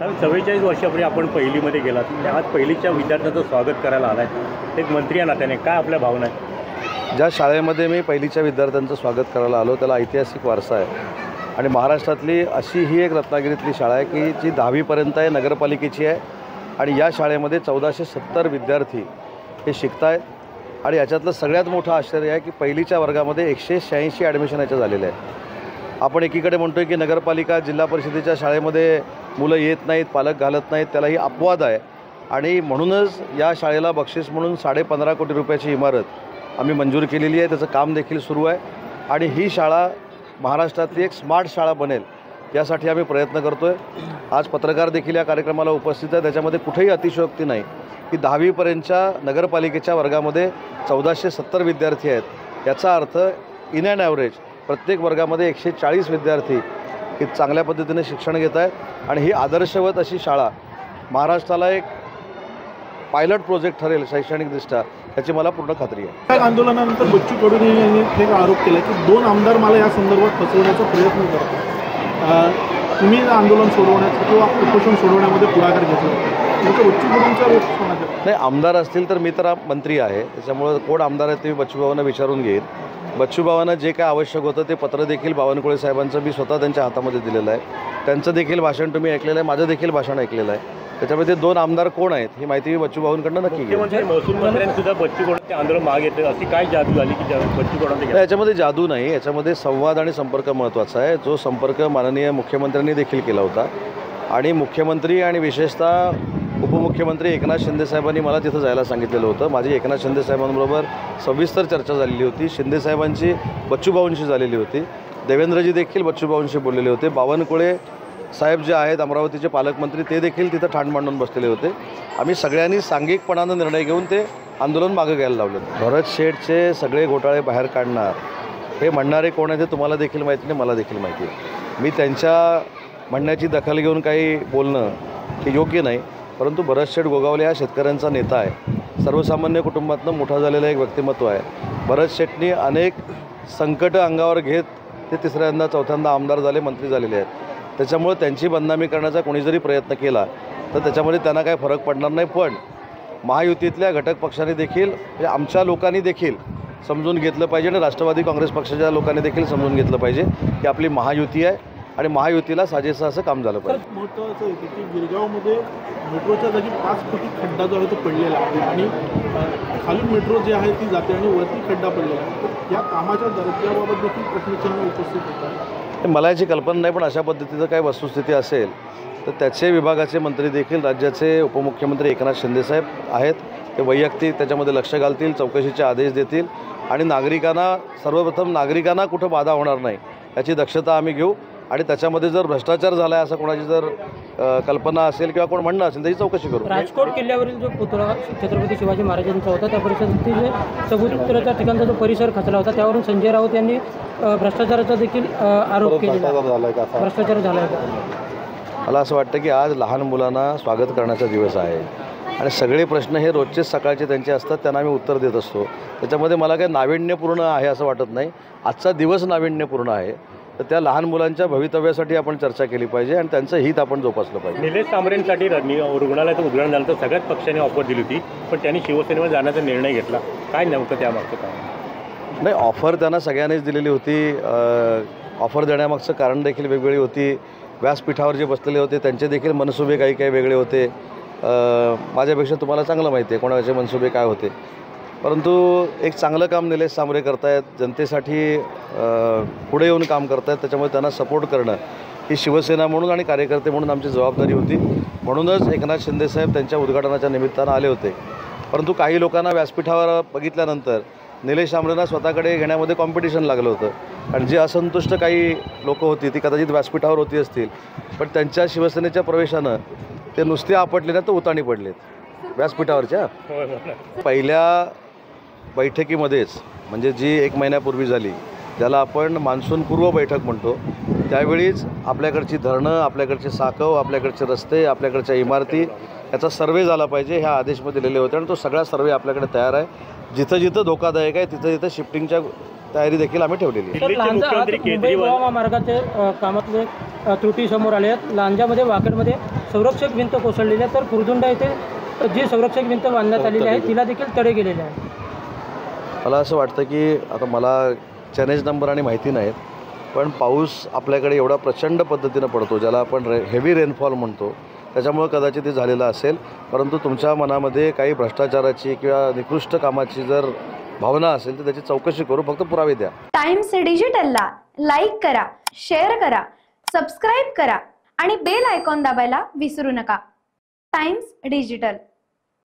44 वर्षापूर्वी आपण पहिलीमध्ये गेलात, आज पहिलीच्या विद्यार्थ्यांचं स्वागत करायला आलाय, एक मंत्री या नात्याने काय आपल्या भावना आहे? ज्या शाळेमध्ये मी पहिलीच्या विद्यार्थ्यांचं स्वागत करायला आलो त्याला ऐतिहासिक वारसा आहे आणि महाराष्ट्रातली अशी ही एक रत्नागिरीतली शाळा आहे की जी 10वीपर्यंत आहे, नगरपालिकेची आहे आणि या शाळेमध्ये 1470 विद्यार्थी हे शिकत आहेत आणि याच्यातलं सगळ्यात मोठं आश्चर्य आहे की पहिलीच्या वर्गामध्ये 186 ॲडमिशन याच्या झालेले आहे. आपण एकीकडे म्हणतो आहे की नगरपालिका जिल्हा परिषदेच्या शाळेमध्ये मुलं येत नाहीत, पालक घालत नाहीत, त्याला ही अपवाद आहे आणि म्हणूनच या शाळेला बक्षीस म्हणून 15.5 कोटी रुपयाची इमारत आम्ही मंजूर केलेली आहे. त्याचं काम देखील सुरू आहे आणि ही शाळा महाराष्ट्रातली एक स्मार्ट शाळा बनेल यासाठी आम्ही प्रयत्न करतो आहे. आज पत्रकार देखील या कार्यक्रमाला उपस्थित आहे. त्याच्यामध्ये कुठेही अतिशयोक्ती नाही की 10वीपर्यंतच्या नगरपालिकेच्या वर्गामध्ये 1470 विद्यार्थी आहेत. याचा अर्थ इन अँड ॲव्हरेज प्रत्येक वर्गामध्ये 140 विद्यार्थी हे चांगल्या पद्धतीने शिक्षण घेत आहेत आणि ही आदर्शवत अशी शाळा महाराष्ट्राला एक पायलट प्रोजेक्ट ठरेल शैक्षणिकदृष्ट्या, याची मला पूर्ण खात्री आहे. आंदोलनानंतर बच्चू कडू यांनी एक आरोप केला की 2 आमदार मला या संदर्भात फसवण्याचा प्रयत्न करतात. तुम्ही आंदोलन सोडवण्याचं किंवा उपोषण सोडवण्यामध्ये पुढाकार घेतला, बच्चू कडूंचा नाही. आमदार असतील तर मी तर मंत्री आहे, त्याच्यामुळं कोण आमदार आहेत ते मी बच्चूभावांना विचारून घेईन. बच्चूभावांना जे काय आवश्यक होतं ते पत्र देखील बावनकुळे साहेबांचं मी स्वतः त्यांच्या हातामध्ये दिलेलं आहे. त्यांचं देखील भाषण तुम्ही ऐकलेलं आहे, माझं देखील भाषण ऐकलेलं आहे. त्याच्यामध्ये 2 आमदार कोण आहेत ही माहिती मी बच्चूभावांकडनं नक्की घेईन. महसूल मंत्र्यांनी सुद्धा बच्चू कडूंचे आंदोलन मागे घेतलं, अशी काय जादू झाली की बच्चू कडूंचे? याच्यामध्ये जादू नाही, याच्यामध्ये संवाद आणि संपर्क महत्त्वाचा आहे. जो संपर्क माननीय मुख्यमंत्र्यांनी देखील केला होता आणि मुख्यमंत्री आणि विशेषतः उपमुख्यमंत्री एकनाथ शिंदेसाहेबांनी मला तिथं जायला सांगितलेलं होतं. माझी एकनाथ शिंदेसाहेबांबरोबर सविस्तर चर्चा झालेली होती. शिंदेसाहेबांची बच्चूभाऊंशी झालेली होती. देवेंद्रजी देखील बच्चूभाऊंशी बोललेले होते. बावनकुळे साहेब जे आहेत अमरावतीचे पालकमंत्री ते देखील तिथं ठाण मांडून बसलेले होते. आम्ही सगळ्यांनी सांघिकपणानं निर्णय घेऊन ते आंदोलन मागं घ्यायला लावलं. भरत शेठचे सगळे घोटाळे बाहेर काढणार हे म्हणणारे कोण आहे ते तुम्हाला देखील माहिती नाही, मला देखील माहिती आहे. मी त्यांच्या म्हणण्याची दखल घेऊन काही बोलणं हे योग्य नाही. परंतु भरत शेठ गोगावले हा शेतकऱ्यांचा नेता आहे, सर्वसामान्य कुटुंबातनं मोठा झालेला एक व्यक्तिमत्व आहे. भरत शेठनी अनेक संकट अंगावर घेत ते 3ऱ्यांदा 4थ्यांदा आमदार झाले, मंत्री झालेले आहेत. त्याच्यामुळे त्यांची बदनामी करण्याचा कोणी जरी प्रयत्न केला तर त्याच्यामध्ये त्यांना काही फरक पडणार नाही. पण महायुतीतल्या घटक पक्षांनी देखील म्हणजे आमच्या लोकांनी देखील समजून घेतलं पाहिजे आणि राष्ट्रवादी काँग्रेस पक्षाच्या लोकांनी देखील समजून घेतलं पाहिजे की आपली महायुती आहे आणि महायुतीला साजेसं असं काम झालं पाहिजे. महत्त्वाचं आहे की गिरगावमध्ये मेट्रोच्या जागी 5 फुटी खड्डा जो आहे तो पडलेला आहे आणि खाली मेट्रो जी आहे ती जाते आणि वरती खड्डा पडलेला आहे. तर या कामाच्या दर्जाबाबत देखील प्रश्नचिन्ह उपस्थित होत आहे. मला याची कल्पना नाही, पण अशा पद्धतीचं काही वस्तुस्थिती असेल तर त्याचे विभागाचे मंत्री देखील राज्याचे उपमुख्यमंत्री एकनाथ शिंदेसाहेब आहेत, ते वैयक्तिक त्याच्यामध्ये लक्ष घालतील, चौकशीचे आदेश देतील आणि नागरिकांना सर्वप्रथम नागरिकांना कुठं बाधा होणार नाही याची दक्षता आम्ही घेऊ आणि त्याच्यामध्ये जर भ्रष्टाचार झाला आहे असं कोणाची जर कल्पना असेल किंवा कोण म्हणणं असेल त्याची चौकशी करू. राजकोट किल्ल्यावरील जो पुतळा छत्रपती शिवाजी महाराजांचा होता त्या परिसरातील जे समुद्राच्या ठिकाणचा जो परिसर खचला होता त्यावरून संजय राऊत यांनी भ्रष्टाचाराचा देखील आरोप केला. भ्रष्टाचार झाला होता. मला असं वाटतं की आज लहान मुलांना स्वागत करण्याचा दिवस आहे आणि सगळे प्रश्न हे रोजचेच सकाळचे त्यांचे असतात, त्यांना आम्ही उत्तर देत असतो. त्याच्यामध्ये मला काही नाविन्यपूर्ण आहे असं वाटत नाही. आजचा दिवस नाविन्यपूर्ण आहे, तर त्या लहान मुलांच्या भवितव्यासाठी आपण चर्चा केली पाहिजे आणि त्यांचं हित आपण जोपासलं पाहिजे. निलेश सांबरेंसाठी रुग्णालयाचं उद्घाटन झालं तर सगळ्याच पक्षांनी ऑफर दिली होती, पण त्यांनी शिवसेनेवर जाण्याचा निर्णय घेतला. काय नेमकं त्यामागचं काय? नाही, ऑफर त्यांना सगळ्यांनीच दिलेली होती. ऑफर देण्यामागचं कारण देखील वेगवेगळी होती. व्यासपीठावर जे बसलेले होते त्यांचे देखील मनसुबे काही काही वेगळे होते. माझ्यापेक्षा तुम्हाला चांगलं माहिती आहे कोणाचे मनसुबे काय होते. परंतु एक चांगलं काम निलेश सांबरे करतायत, जनतेसाठी पुढे येऊन काम करतायत, त्याच्यामुळे त्यांना सपोर्ट करणं ही शिवसेना म्हणून आणि कार्यकर्ते म्हणून आमची जबाबदारी होती. म्हणूनच एकनाथ शिंदेसाहेब त्यांच्या उद्घाटनाच्या निमित्तानं आले होते. परंतु काही लोकांना व्यासपीठावर बघितल्यानंतर निलेश सांबरेंना स्वतःकडे घेण्यामध्ये कॉम्पिटिशन लागलं होतं आणि जी असंतुष्ट काही लोकं होती ती कदाचित व्यासपीठावर होती असतील, पण त्यांच्या शिवसेनेच्या प्रवेशानं ते नुसते आपटले नाही तर उताणी पडलेत व्यासपीठावरच्या. पहिल्या बैठकीमध्येच म्हणजे जी 1 महिन्यापूर्वी झाली, ज्याला आपण मान्सूनपूर्व बैठक म्हणतो, त्यावेळीच आपल्याकडची धरणं, आपल्याकडचे साकव, आपल्याकडचे रस्ते, आपल्याकडच्या इमारती याचा सर्वे झाला पाहिजे ह्या आदेशमध्ये दिलेले होते आणि तो सगळा सर्वे आपल्याकडे तयार आहे. जिथं जिथं धोकादायक आहे तिथं तिथं शिफ्टिंगच्या तयारी देखील आम्ही ठेवलेली आहे. मुंबई गोवा महामार्गाचे कामातले त्रुटी समोर आले आहेत. लांजामध्ये वाकडमध्ये संरक्षक भिंत कोसळलेली आहे, तर कुरदुंडा येथे जी संरक्षक भिंत बांधण्यात आलेली आहे तिला देखील तडे गेलेले आहे. मला असं वाटतं की आता मला चॅनेज नंबर आणि माहिती नाहीत, पण पाऊस आपल्याकडे एवढा प्रचंड पद्धतीनं पडतो, ज्याला आपण हेवी रेनफॉल म्हणतो, त्याच्यामुळे कदाचित ते झालेलं असेल. परंतु तुमच्या मनामध्ये काही भ्रष्टाचाराची किंवा निकृष्ट कामाची जर भावना असेल तर त्याची चौकशी करू, फक्त पुरावे द्या. टाइम्स डिजिटलला लाईक करा, शेअर करा, सबस्क्राईब करा आणि बेल आयकॉन दाबायला विसरू नका. Times digital.